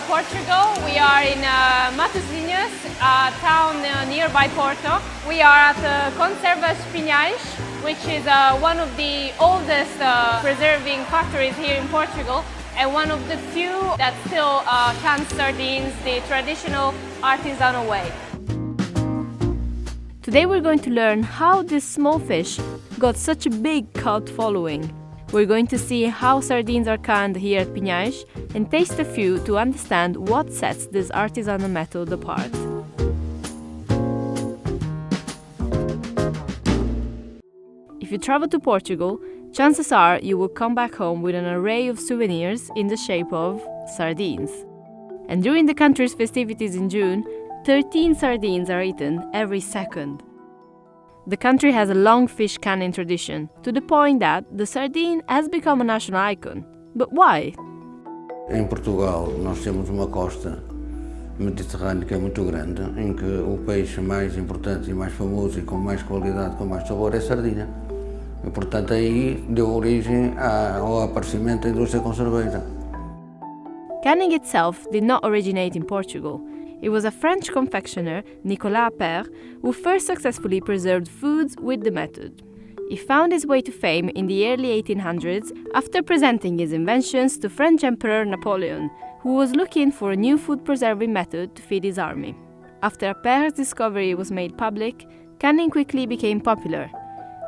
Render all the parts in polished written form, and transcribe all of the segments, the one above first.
Portugal. We are in Matosinhos, a town nearby Porto. We are at Conservas Pinhais, which is one of the oldest preserving factories here in Portugal, and one of the few that still cans sardines the traditional artisanal way. Today we're going to learn how this small fish got such a big cult following. We're going to see how sardines are canned here at Pinhais and taste a few to understand what sets this artisanal method apart. If you travel to Portugal, chances are you will come back home with an array of souvenirs in the shape of sardines. And during the country's festivities in June, 13 sardines are eaten every second. The country has a long fish canning tradition, to the point that the sardine has become a national icon. But why? Em Portugal, nós temos uma costa mediterrânea muito grande, em que o peixe mais importante e mais famoso e com mais qualidade, com mais sabor, é a sardinha. E, portanto, aí deu origem ao aparecimento da indústria conserveira. Canning itself did not originate in Portugal. It was a French confectioner, Nicolas Appert, who first successfully preserved foods with the method. He found his way to fame in the early 1800s after presenting his inventions to French Emperor Napoleon, who was looking for a new food-preserving method to feed his army. After Appert's discovery was made public, canning quickly became popular.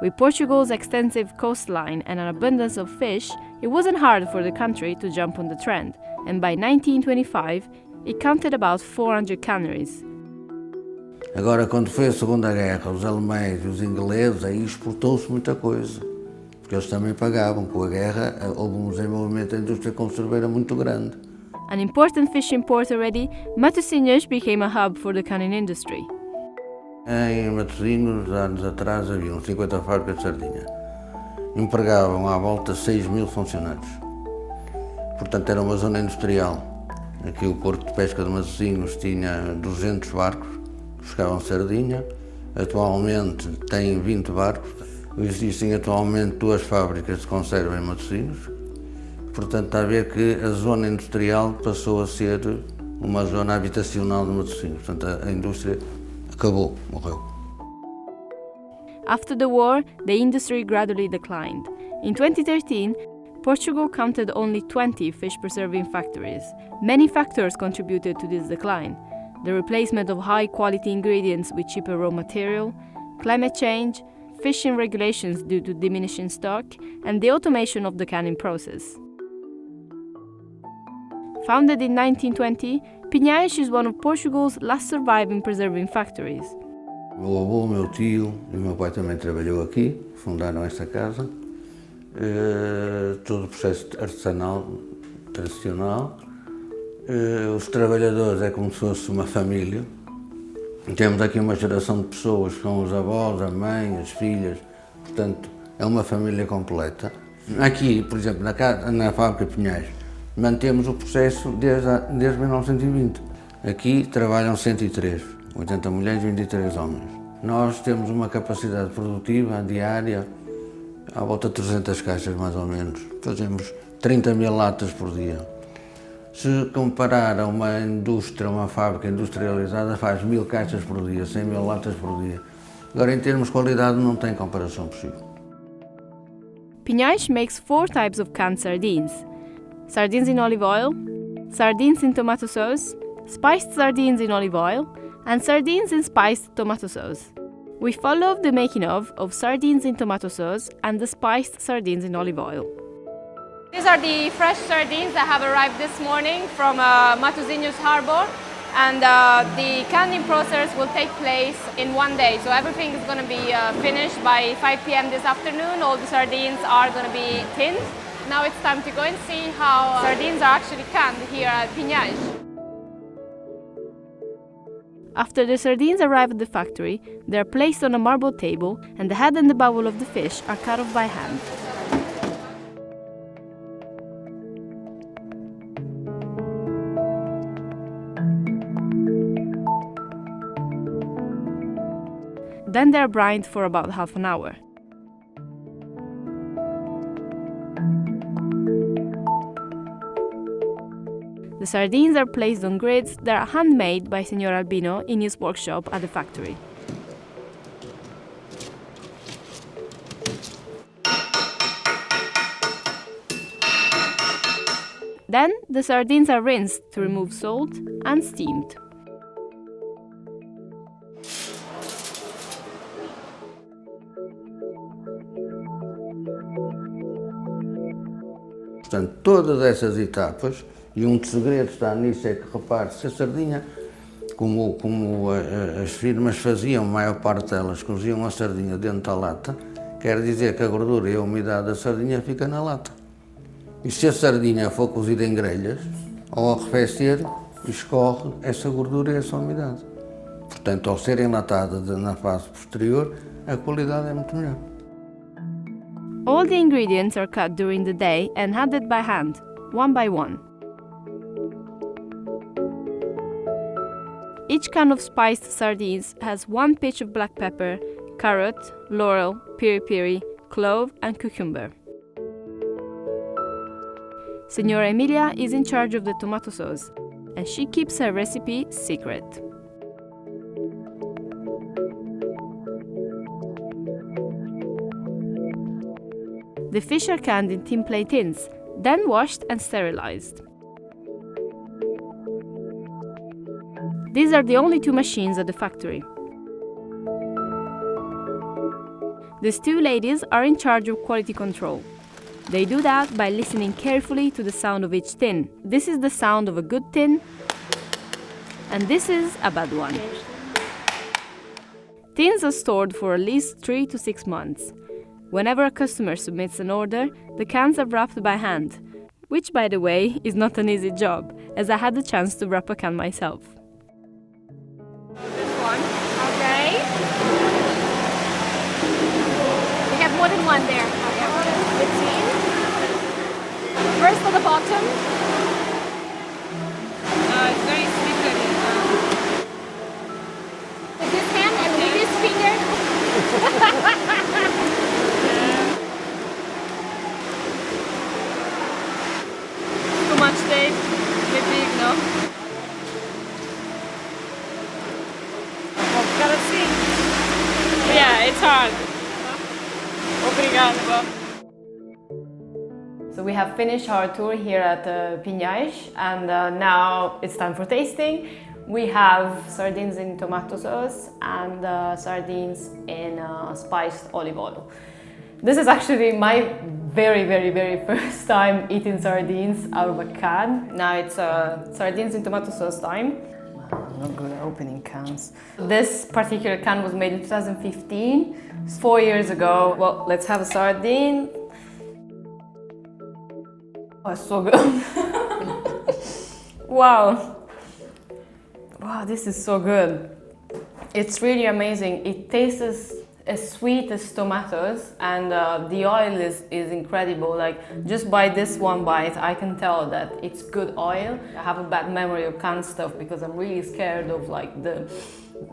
With Portugal's extensive coastline and an abundance of fish, it wasn't hard for the country to jump on the trend, and by 1925, it counted about 400 canneries. Agora, quando foi a Segunda Guerra, os alemães e os ingleses, aí exportou-se muita coisa, porque eles também pagavam. Com a guerra, houve um desenvolvimento da indústria conserveira muito grande. An important fishing port already, Matosinhos became a hub for the canning industry. Em Matosinhos, anos atrás, haviam 50 fábricas de sardinha. Empregavam à volta 6.000 funcionários. Portanto, era uma zona industrial. Aqui o Porto de Pesca de Matosinhos tinha 200 barcos que pescavam sardinha. Atualmente tem 20 barcos. Existem atualmente 2 fábricas de conserva em Matosinhos. Portanto, está a ver que a zona industrial passou a ser uma zona habitacional de Matosinhos. Portanto, a indústria acabou, morreu. After the war, the industry gradually declined. In 2013, Portugal counted only 20 fish-preserving factories. Many factors contributed to this decline: the replacement of high-quality ingredients with cheaper raw material, climate change, fishing regulations due to diminishing stock, and the automation of the canning process. Founded in 1920, Pinhais is one of Portugal's last surviving preserving factories. Meu avô, meu tio e meu pai também trabalhou aqui, fundaram esta casa. Todo o processo artesanal, tradicional. Os trabalhadores é como se fosse uma família. Temos aqui uma geração de pessoas com os avós, a mãe, as filhas, portanto é uma família completa. Aqui, por exemplo, na fábrica Pinhais, mantemos o processo desde 1920. Aqui trabalham 103, 80 mulheres e 23 homens. Nós temos uma capacidade produtiva diária à volta de 300 caixas, mais ou menos. Fazemos 30.000 latas por dia. Se comparar a uma indústria, uma fábrica industrializada, faz 1.000 caixas por dia, 100.000 latas por dia. Agora, em termos de qualidade, não tem comparação possível. Pinhais makes 4 types of canned sardines: sardines in olive oil, sardines in tomato sauce, spiced sardines in olive oil, and sardines in spiced tomato sauce. We followed the making of sardines in tomato sauce and the spiced sardines in olive oil. These are the fresh sardines that have arrived this morning from Matosinhos Harbour, and the canning process will take place in one day. So everything is going to be finished by 5 p.m. this afternoon. All the sardines are going to be tinned. Now it's time to go and see how sardines are actually canned here at Pinhais. After the sardines arrive at the factory, they are placed on a marble table, and the head and the bowel of the fish are cut off by hand. Then they are brined for about half an hour. The sardines are placed on grids that are handmade by Signor Albino in his workshop at the factory. Then the sardines are rinsed to remove salt and steamed. Portanto, todas essas etapas, e um dos segredos está nisso, é que, repare, se a sardinha, como as firmas faziam, a maior parte delas coziam a sardinha dentro da lata, quer dizer que a gordura e a umidade da sardinha fica na lata. E se a sardinha for cozida em grelhas, ao arrefecer, escorre essa gordura e essa umidade. Portanto, ao ser enlatada na fase posterior, a qualidade é muito melhor. All the ingredients are cut during the day and handed by hand, one by one. Each can of spiced sardines has 1 pinch of black pepper, carrot, laurel, piri-piri, clove and cucumber. Signora Emilia is in charge of the tomato sauce, and she keeps her recipe secret. The fish are canned in tin plate tins, then washed and sterilized. These are the only 2 machines at the factory. These 2 ladies are in charge of quality control. They do that by listening carefully to the sound of each tin. This is the sound of a good tin, and this is a bad one. Tins are stored for at least 3 to 6 months. Whenever a customer submits an order, the cans are wrapped by hand, which, by the way, is not an easy job, as I had the chance to wrap a can myself. This one. Okay. We have more than one there. Okay. Let's see. First at the bottom. It's very slippery. With this hand and with this finger. Too much tape, too big, no? Gotta see. Yeah, it's hard. Obrigado. So we have finished our tour here at Pinhais, and now it's time for tasting. We have sardines in tomato sauce and sardines in spiced olive oil. This is actually my very first time eating sardines out of a can. Now it's sardines in tomato sauce time. I'm not good at opening cans. This particular can was made in 2015, 4 years ago. Well, let's have a sardine. Oh, it's so good. Wow. Wow, this is so good. It's really amazing. It tastes as sweet as tomatoes, and the oil is incredible. Like, just by this one bite, I can tell that it's good oil. I have a bad memory of canned stuff because I'm really scared of like the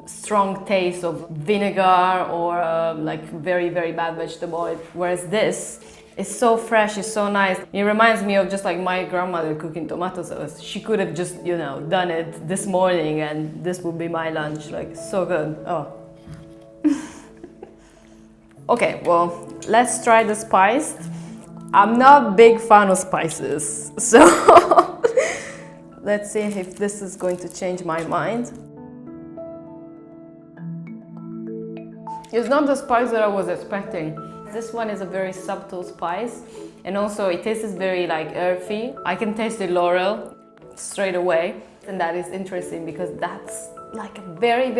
strong taste of vinegar or like very bad vegetable oil. Whereas this is so fresh, it's so nice. It reminds me of just like my grandmother cooking tomato sauce. She could have just, you know, done it this morning and this would be my lunch. Like, so good. Oh. Okay, well, let's try the spiced. I'm not a big fan of spices, so let's see if this is going to change my mind. It's not the spice that I was expecting. This one is a very subtle spice, and also it tastes very like earthy. I can taste the laurel straight away, and that is interesting because that's like a very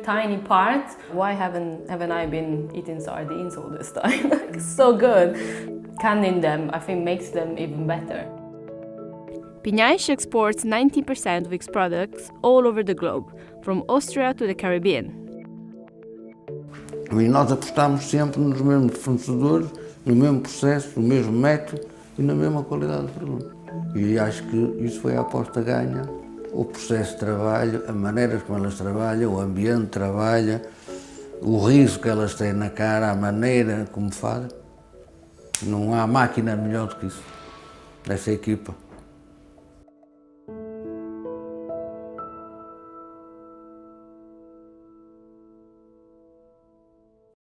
tiny part. Why haven't I been eating sardines all this time? Like, so good. Canning them, I think, makes them even better. Pinhais exports 90% of its products all over the globe, from Austria to the Caribbean. E nós apostamos sempre nos mesmos fornecedores, no mesmo processo, no mesmo método e na mesma qualidade de produto. E acho que isso foi a aposta ganha. O processo de trabalho, a maneira como elas trabalham, o ambiente de trabalho, o riso que elas têm na cara, a maneira como fazem. Não há máquina melhor do que isso, dessa equipa.